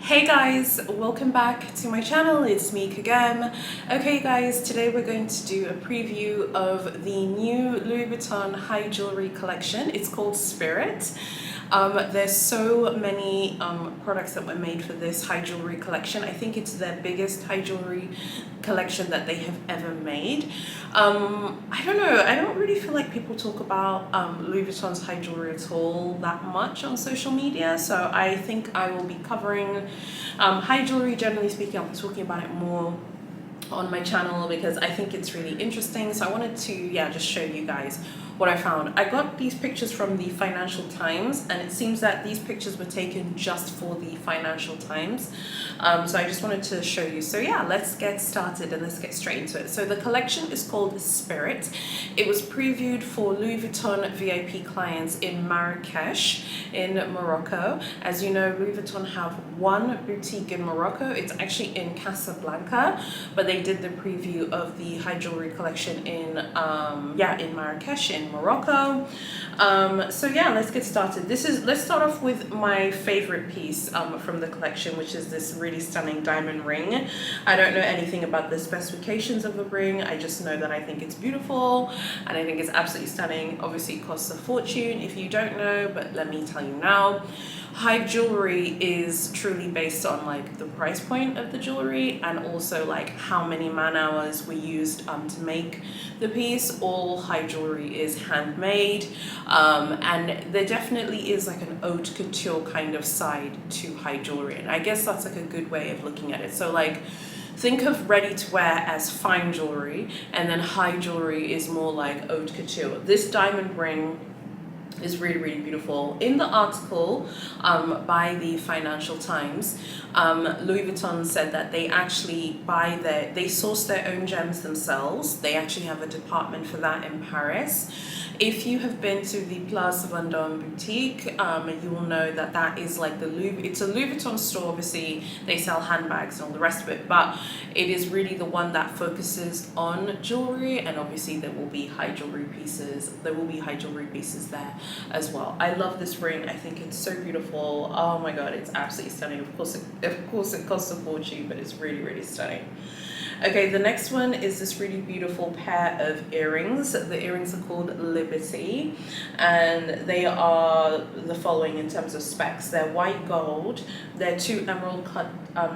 Hey guys, welcome back to my channel. It's me Kagem. Okay guys, today we're going to do a preview of the new Louis Vuitton high jewelry collection. It's called Spirit. There's so many products that were made for this high jewelry collection. I think it's their biggest high jewelry collection that they have ever made. I don't know, I don't really feel like people talk about Louis Vuitton's high jewelry at all that much on social media, so I think I will be covering high jewelry. Generally speaking, I'll be talking about it more on my channel because I think it's really interesting. So I wanted to just show you guys what I found. I got these pictures from the Financial Times, and it seems that these pictures were taken just for the Financial Times. So I just wanted to show you. So yeah, let's get started and let's get straight into it. So the collection is called Spirit. It was previewed for Louis Vuitton VIP clients in Marrakesh in Morocco. As you know, Louis Vuitton have one boutique in Morocco. It's actually in Casablanca, but they did the preview of the high jewelry collection in Marrakesh in Morocco. So yeah, let's get started. Let's start off with my favorite piece from the collection, which is this really stunning diamond ring. I don't know anything about the specifications of the ring. I just know that I think it's beautiful and I think it's absolutely stunning. Obviously it costs a fortune if you don't know, but let me tell you now. High jewelry is truly based on like the price point of the jewelry and also like how many man hours were used to make the piece. All high jewelry is handmade, and there definitely is like an haute couture kind of side to high jewelry, and I guess that's like a good way of looking at it. So like think of ready to wear as fine jewelry, and then high jewelry is more like haute couture. This diamond ring is really, really beautiful. In the article by the Financial Times, Louis Vuitton said that they actually they source their own gems themselves. They actually have a department for that in Paris. If you have been to the Place Vendôme boutique, you will know that that is like it's a Louis Vuitton store. Obviously, they sell handbags and all the rest of it, but it is really the one that focuses on jewelry, and obviously there will be high jewelry pieces. There will be high jewelry pieces there as well. I love this ring. I think it's so beautiful. Oh my god, it's absolutely stunning. Of course it costs a fortune, but it's really, really stunning. Okay, the next one is this really beautiful pair of earrings. The earrings are called Liberty, and they are the following in terms of specs. They're white gold. They're 2 emerald cut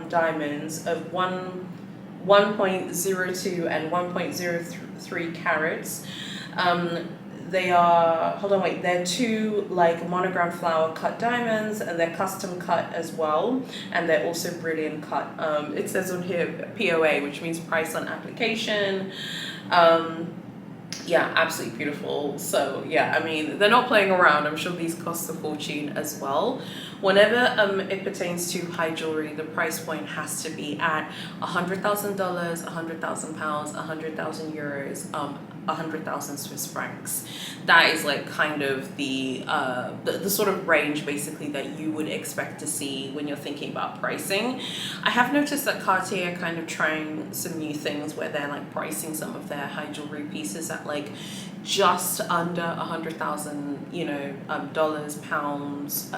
diamonds of 1.02 and 1.03 carats. They're 2 like monogram flower cut diamonds, and they're custom cut as well, and they're also brilliant cut. It says on here POA, which means price on application. Yeah, absolutely beautiful. So yeah, I mean, they're not playing around. I'm sure these cost a fortune as well. Whenever it pertains to high jewelry, the price point has to be at $100,000, £100,000, 100,000 euros, 100,000 Swiss francs. That is like kind of the sort of range basically that you would expect to see when you're thinking about pricing. I have noticed that Cartier are kind of trying some new things where they're like pricing some of their high jewelry pieces at like just under 100,000, dollars, pounds,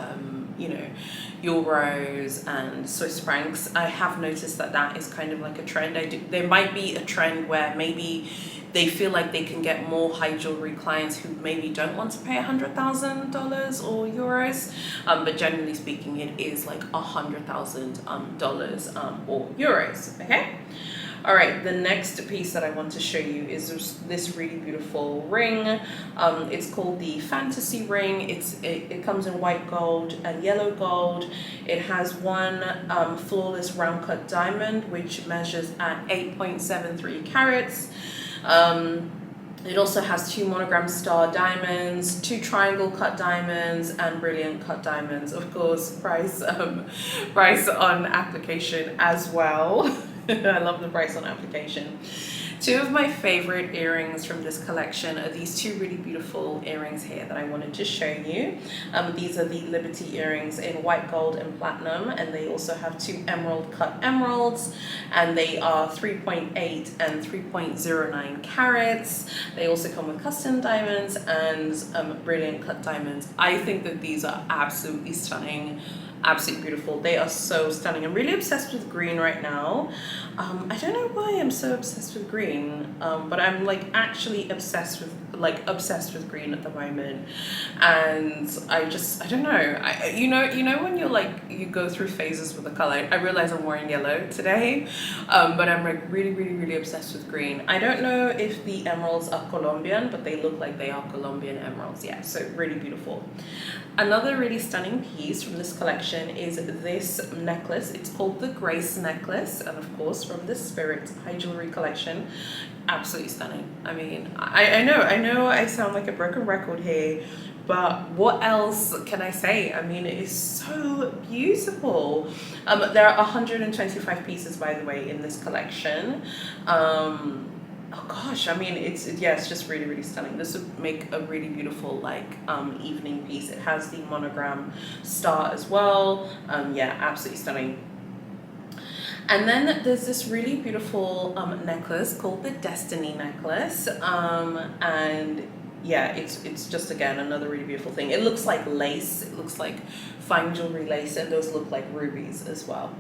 euros and Swiss francs. I have noticed that that is kind of like a trend. There might be a trend where maybe they feel like they can get more high jewelry clients who maybe don't want to pay $100,000 or euros, but generally speaking, it is like $100,000 or euros. Okay. All right, the next piece that I want to show you is this really beautiful ring. It's called the Fantasy Ring. It comes in white gold and yellow gold. It has one flawless round cut diamond, which measures at 8.73 carats. It also has 2 monogram star diamonds, 2 triangle cut diamonds, and brilliant cut diamonds. Of course, price on application as well. I love the price on application. 2 of my favorite earrings from this collection are these 2 really beautiful earrings here that I wanted to show you. These are the Liberty earrings in white gold and platinum, and they also have 2 emerald cut emeralds, and they are 3.8 and 3.09 carats. They also come with custom diamonds and brilliant cut diamonds. I think that these are absolutely stunning. Absolutely beautiful. They are so stunning. I'm really obsessed with green right now. I don't know why I'm so obsessed with green, but I'm like actually obsessed with green at the moment. And I don't know. You know when you're like you go through phases with the color. I realize I'm wearing yellow today, but I'm like really obsessed with green. I don't know if the emeralds are Colombian, but they look like they are Colombian emeralds. Yeah, so really beautiful. Another really stunning piece from this collection is this necklace. It's called the Grace necklace, and of course from the Spirit High Jewellery collection. Absolutely stunning. I mean, I know I sound like a broken record here, but what else can I say? I mean, it is so beautiful. There are 125 pieces, by the way, in this collection. Oh gosh, I mean, it's just really stunning. This would make a really beautiful like evening piece. It has the monogram star as well. Yeah, absolutely stunning. And then there's this really beautiful necklace called the Destiny necklace, and yeah, it's just again another really beautiful thing. It looks like lace. It looks like fine jewelry lace, and those look like rubies as well.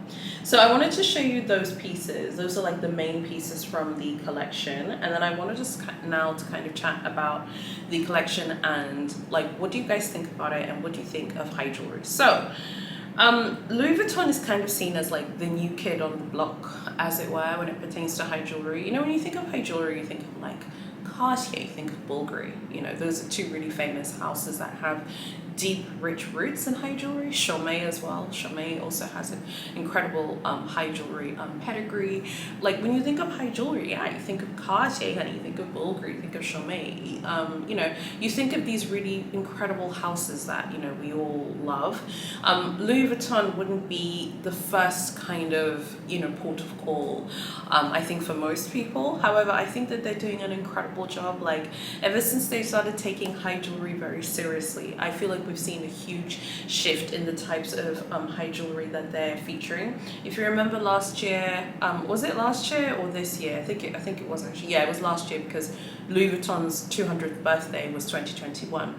So I wanted to show you those pieces. Those are like the main pieces from the collection, and then I want to just now to kind of chat about the collection and like what do you guys think about it and what do you think of high jewelry. So Louis Vuitton is kind of seen as like the new kid on the block, as it were, when it pertains to high jewelry. You know, when you think of high jewelry, you think of like Cartier, you think of Bulgari. You know, those are two really famous houses that have deep, rich roots in high jewelry. Chaumet as well. Chaumet also has an incredible high jewelry pedigree. Like when you think of high jewelry, yeah, you think of Cartier, and you think of Bulgari, you think of Chaumet. You know, you think of these really incredible houses that, you know, we all love. Louis Vuitton wouldn't be the first kind of, you know, port of call, I think, for most people. However, I think that they're doing an incredible job. Like ever since they started taking high jewelry very seriously, I feel like we've seen a huge shift in the types of high jewelry that they're featuring. If you remember last year, was it last year or this year? I think it was actually, yeah, it was last year, because Louis Vuitton's 200th birthday was 2021.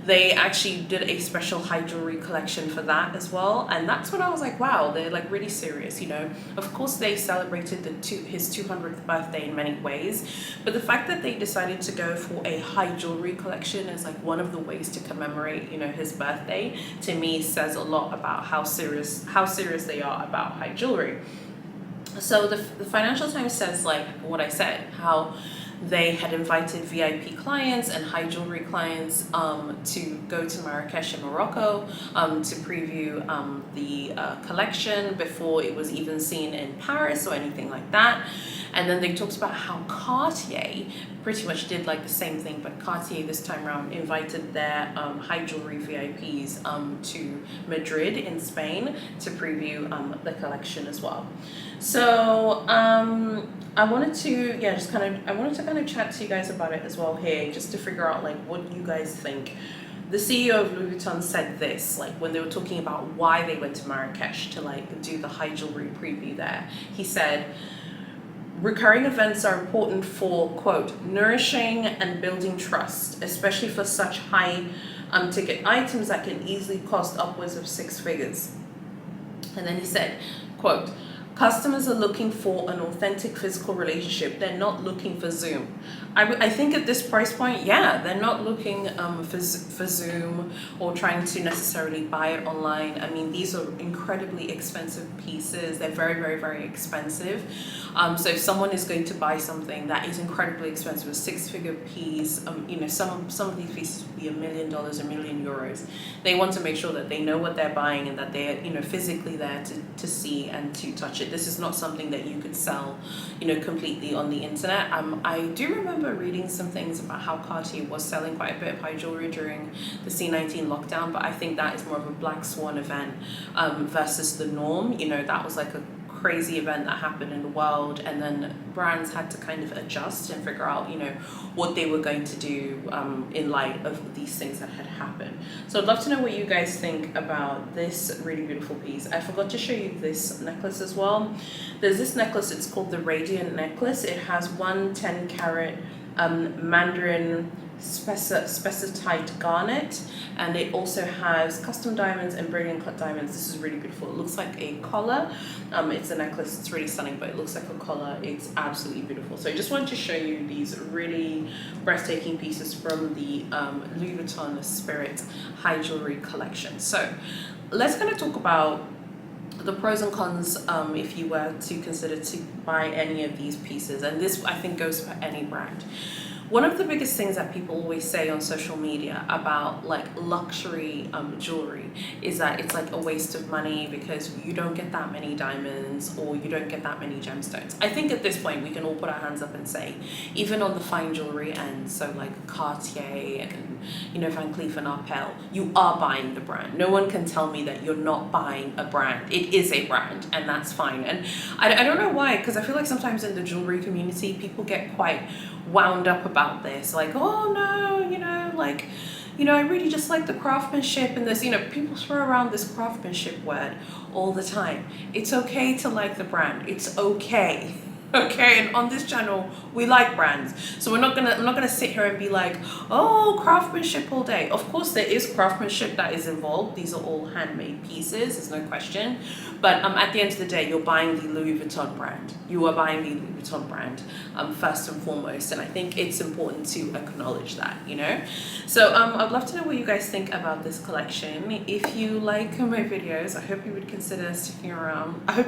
They actually did a special high jewelry collection for that as well, and that's when I was like, wow, they're like really serious. You know, of course they celebrated his 200th birthday in many ways, but the fact that they decided to go for a high jewelry collection as like one of the ways to commemorate, you know, his birthday, to me says a lot about how serious they are about high jewelry. So the Financial Times says, like what I said, how they had invited VIP clients and high jewelry clients to go to Marrakesh in Morocco to preview the collection before it was even seen in Paris or anything like that. And then they talked about how Cartier pretty much did like the same thing, but Cartier this time around invited their high jewelry VIPs to Madrid in Spain to preview the collection as well. So I wanted to kind of chat to you guys about it as well here, just to figure out like what you guys think. The CEO of Louis Vuitton said this, like when they were talking about why they went to Marrakesh to like do the high jewelry preview there. He said, recurring events are important for, quote, nourishing and building trust, especially for such high ticket items that can easily cost upwards of 6 figures. And then he said, quote, customers are looking for an authentic physical relationship. They're not looking for Zoom. I think at this price point, yeah, they're not looking for Zoom or trying to necessarily buy it online. I mean, these are incredibly expensive pieces. They're very expensive. So if someone is going to buy something that is incredibly expensive, a 6-figure piece, you know, some of these pieces would be $1 million, €1 million. They want to make sure that they know what they're buying and that they're, you know, physically there to see and to touch it. This is not something that you could sell, you know, completely on the internet. I do remember reading some things about how Cartier was selling quite a bit of high jewelry during the C-19 lockdown, but I think that is more of a black swan event versus the norm. You know, that was like a crazy event that happened in the world, and then brands had to kind of adjust and figure out, you know, what they were going to do in light of these things that had happened. So I'd love to know what you guys think about this really beautiful piece. I forgot to show you this necklace as well. There's this necklace, it's called the Radiant necklace. It has one 10-carat Mandarin specitite garnet, and it also has custom diamonds and brilliant cut diamonds. This is really beautiful. It looks like a collar. It's a necklace. It's really stunning, but it looks like a collar. It's absolutely beautiful. So I just wanted to show you these really breathtaking pieces from the Louis Vuitton Spirit High Jewelry collection. So let's kind of talk about the pros and cons if you were to consider to buy any of these pieces, and this I think goes for any brand. One of the biggest things that people always say on social media about like luxury jewelry is that it's like a waste of money because you don't get that many diamonds or you don't get that many gemstones. I think at this point we can all put our hands up and say, even on the fine jewelry end, so like Cartier and Van Cleef and Arpels, you are buying the brand. No one can tell me that you're not buying a brand. It is a brand, and that's fine. And I don't know why, because I feel like sometimes in the jewelry community people get quite wound up about this, like, oh no, I really just like the craftsmanship and this, people throw around this craftsmanship word all the time. It's okay to like the brand. It's okay. Okay, and on this channel we like brands, so I'm not gonna sit here and be like, oh, craftsmanship all day. Of course there is craftsmanship that is involved. These are all handmade pieces, there's no question, but at the end of the day you're buying the Louis Vuitton brand. You are buying the Louis Vuitton brand first and foremost, and I think it's important to acknowledge that, So I'd love to know what you guys think about this collection. If you like my videos, I hope you would consider sticking around. I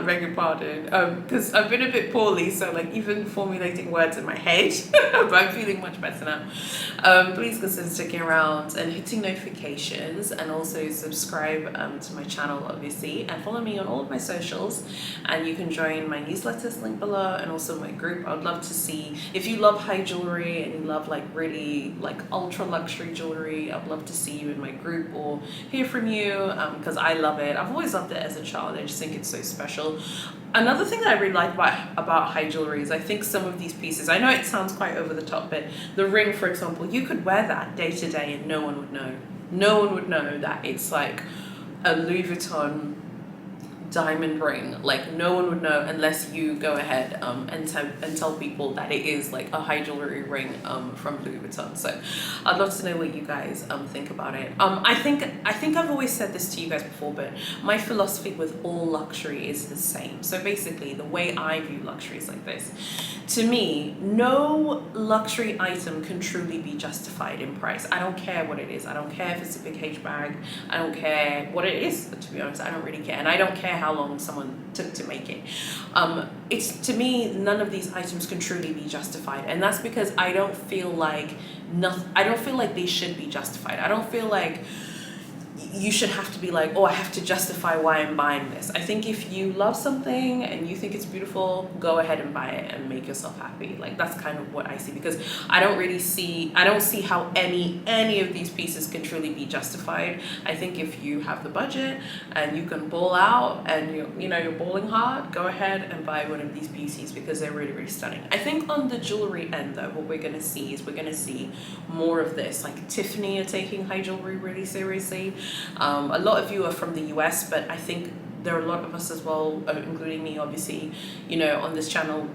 beg your pardon, because I've been a bit poorly, so like even formulating words in my head, but I'm feeling much better now. Please consider sticking around and hitting notifications, and also subscribe to my channel obviously, and follow me on all of my socials, and you can join my newsletters link below, and also my group. I would love to see, if you love high jewelry and you love like really like ultra luxury jewelry, I'd love to see you in my group or hear from you, because I love it. I've always loved it as a child. I just think it's so special. Another thing that I really like about high jewelry is I think some of these pieces, I know it sounds quite over the top, but the ring, for example, you could wear that day to day and no one would know. No one would know that it's like a Louis Vuitton diamond ring. Like no one would know unless you go ahead and tell people that it is like a high jewelry ring from Louis Vuitton. So I'd love to know what you guys think about it. I think I've always said this to you guys before, but my philosophy with all luxury is the same. So basically the way I view luxury is like this. To me, no luxury item can truly be justified in price. I don't care what it is. I don't care if it's a big H bag. I don't care what it is, to be honest. I don't really care, and I don't care how long someone took to make it. It's, to me, none of these items can truly be justified, and that's because I don't feel like they should be justified. I don't feel like you should have to be like, oh, I have to justify why I'm buying this. I think if you love something and you think it's beautiful, go ahead and buy it and make yourself happy. Like that's kind of what I see, because I don't see how any of these pieces can truly be justified. I think if you have the budget and you can ball out and you're balling hard, go ahead and buy one of these pieces because they're really, really stunning. I think on the jewelry end though, what we're gonna see is more of this. Like Tiffany are taking high jewelry really seriously. A lot of you are from the US, but I think there are a lot of us as well, including me obviously, on this channel,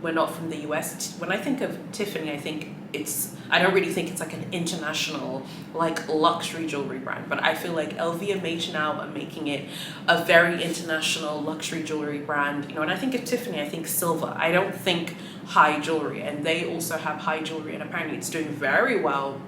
we're not from the US. When I think of Tiffany, I don't really think it's like an international like luxury jewelry brand, but I feel like LVMH now are making it a very international luxury jewelry brand. When I think of Tiffany, I think silver. I don't think high jewelry, and they also have high jewelry, and apparently it's doing very well.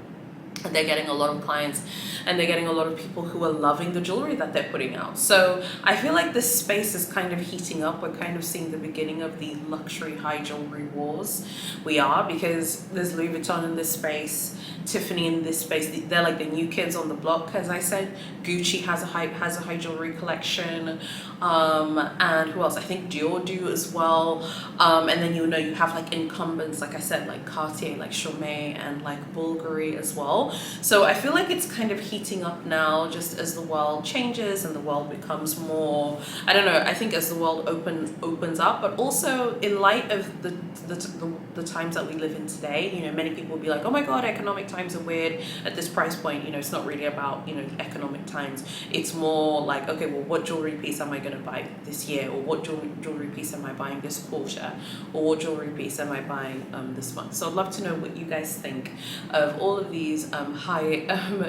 And they're getting a lot of clients, and they're getting a lot of people who are loving the jewelry that they're putting out. So I feel like this space is kind of heating up. We're kind of seeing the beginning of the luxury high jewelry wars. We are, because there's Louis Vuitton in this space, Tiffany in this space. They're like the new kids on the block, as I said. Gucci has a high jewelry collection, and who else? I think Dior do as well. And then you have like incumbents, like I said, like Cartier, like Chaumet, and like Bulgari as well. more. So I feel like it's kind of heating up now, just as the world changes and the world becomes more, I don't know, I think as the world opens up, but also in light of the times that we live in today, you know, many people will be like, oh my God, economic times are weird at this price point. You know, it's not really about, you know, economic times. It's more like, okay, well, what jewelry piece am I going to buy this year? Or what jewelry piece am I buying this quarter? Or what jewelry piece am I buying this month? So I'd love to know what you guys think of all of these high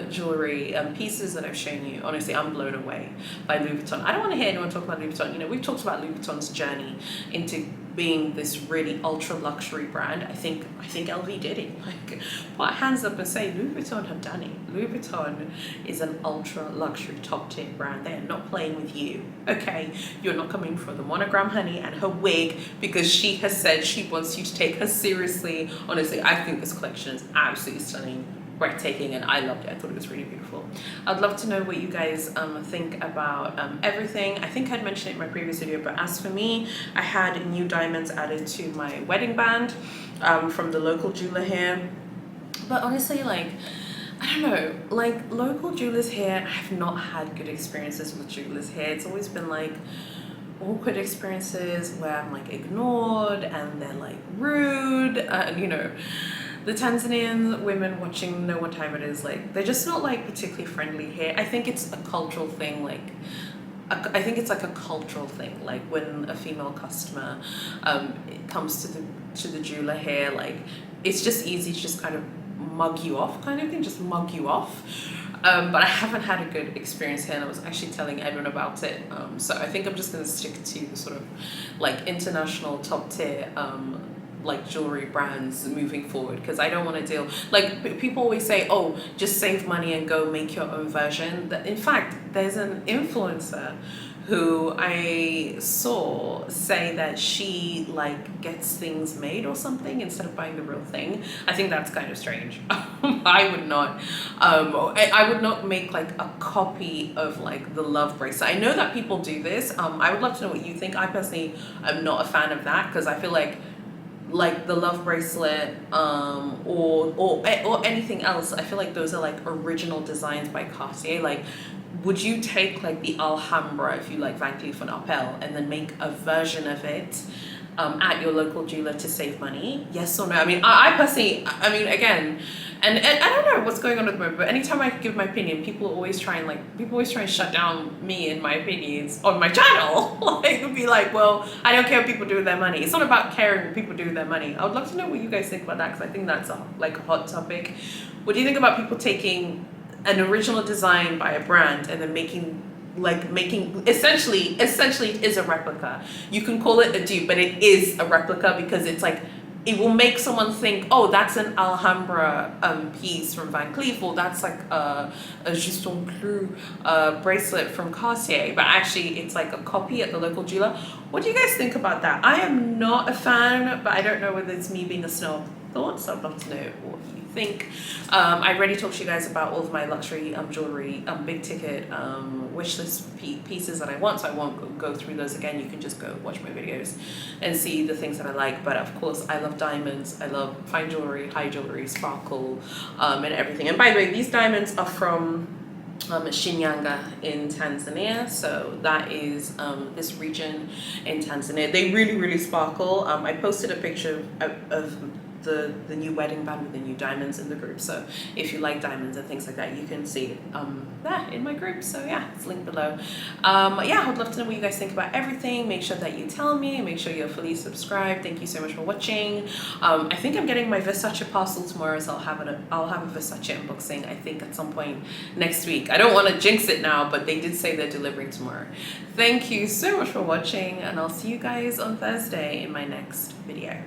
jewelry pieces that I've shown you. Honestly, I'm blown away by Louis Vuitton. I don't want to hear anyone talk about Louis Vuitton. You know, we've talked about Louis Vuitton's journey into being this really ultra luxury brand. I think LV did it. Like, put our hands up and say Louis Vuitton have done it. Louis Vuitton is an ultra luxury top tier brand. They are not playing with you. Okay, you're not coming for the monogram honey and her wig because she has said she wants you to take her seriously. Honestly, I think this collection is absolutely stunning, breathtaking, and I loved it. I thought it was really beautiful. I'd love to know what you guys think about everything. I think I'd mentioned it in my previous video, but as for me, I had new diamonds added to my wedding band from the local jeweler here. But honestly, like, I don't know, like local jewelers here, I have not had good experiences with jewelers here. It's always been like awkward experiences where I'm like ignored and they're like rude, and you know, the Tanzanian women watching know what time it is, like they're just not like particularly friendly here. I think it's a cultural thing, like I think it's like a cultural thing, like when a female customer comes to the jeweler here, like it's just easy to just kind of mug you off kind of thing, just mug you off. But I haven't had a good experience here, and I was actually telling Edwin about it. So I think I'm just going to stick to the sort of like international top tier like jewelry brands moving forward, because I don't want to deal, like people always say, oh, just save money and go make your own version. That in fact, there's an influencer who I saw say that she like gets things made or something instead of buying the real thing. I think that's kind of strange. I would not make like a copy of like the love bracelet. I know that people do this. I would love to know what you think. I personally am not a fan of that, because I feel like the love bracelet or anything else, I feel like those are like original designs by Cartier. Like, would you take like the Alhambra, if you like Van Cleef and Arpels, and then make a version of it at your local jeweler to save money? Yes or no? I mean, I personally, I mean, again, and I don't know what's going on at the moment, but anytime I give my opinion, people always try and shut down me and my opinions on my channel. Like, it'll be like, well, I don't care what people do with their money. It's not about caring what people do with their money. I would love to know what you guys think about that, because I think that's like a hot topic. What do you think about people taking an original design by a brand and then making essentially it is a replica. You can call it a dupe, but it is a replica, because it's like, it will make someone think, oh, that's an Alhambra piece from Van Cleef, or that's like a Justin Cru bracelet from Cartier, but actually it's like a copy at the local jeweler. What do you guys think about that? I am not a fan, but I don't know whether it's me being a snob. Thoughts? I'd love to know what you think. I already talked to you guys about all of my luxury jewelry, big ticket wish list pieces that I want, so I won't go through those again. You can just go watch my videos and see the things that I like. But of course, I love diamonds, I love fine jewelry, high jewelry, sparkle, and everything. And by the way, these diamonds are from Shinyanga in Tanzania, so that is this region in Tanzania. They really sparkle. I posted a picture of the new wedding band with the new diamonds in the group, so if you like diamonds and things like that, you can see it there in my group. So yeah, it's linked below. Yeah, I'd love to know what you guys think about everything. Make sure that you tell me, make sure you're fully subscribed. Thank you so much for watching. I think I'm getting my Versace parcel tomorrow, so I'll have a Versace unboxing, I think, at some point next week. I don't want to jinx it now, but they did say they're delivering tomorrow. Thank you so much for watching, and I'll see you guys on Thursday in my next video.